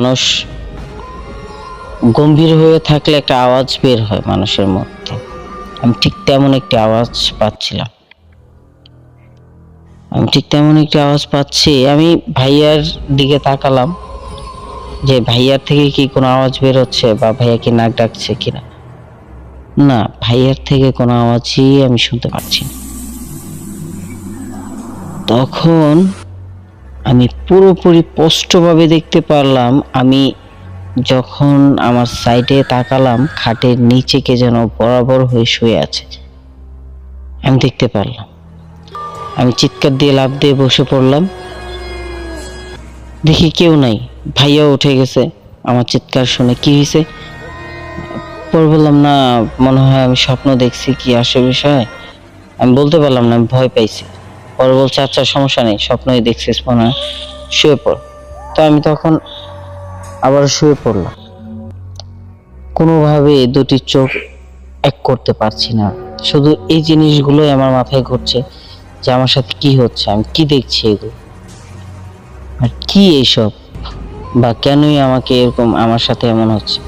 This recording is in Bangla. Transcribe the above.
মানুষ গম্ভীর হয়ে থাকলে একটা আওয়াজ বের হয় মানুষের মধ্যে। আমি ঠিক তেমন একটি আওয়াজ পাচ্ছিলাম। আমি ভাইয়ার দিকে তাকালাম যে ভাইয়ার থেকে কি কোনো আওয়াজ বের হচ্ছে বা ভাইয়া কি নাক ডাকছে কিনা। না, ভাইয়ার থেকে কোনো আওয়াজই আমি শুনতে পাচ্ছি না। তখন আমি পুরোপুরি স্পষ্টভাবে দেখতে পারলাম, আমি যখন আমার সাইডে তাকালাম, খাটের নিচে কে যেন বরাবর হয়ে শুয়ে আছে। আমি দেখতে পারলাম। আমি চিৎকার দিয়ে লাফ দিয়ে বসে পড়লাম। দেখি কেউ নাই, ভাইয়াও উঠে গেছে। আমার চিৎকার শুনে কি হয়েছে পরে বললাম, না মনে হয় আমি স্বপ্ন দেখছি, কি আসে বিষয় আমি বলতে পারলাম না, আমি ভয় পাইছি। পরে বলছে আচ্ছা সমস্যা নেই, স্বপ্নই দেখছিস মনে হয়, শুয়ে পড়। তো আমি তখন আবার শুয়ে পড়লাম। কোনোভাবে দুটি চোখ এক করতে পারছি না। শুধু এই জিনিসগুলোই আমার মাথায় ঘুরছে যে আমার সাথে কি হচ্ছে, আমি কি দেখছি এগুলো, আর কি এইসব, বা কেনই আমাকে এরকম আমার সাথে এমন হচ্ছে।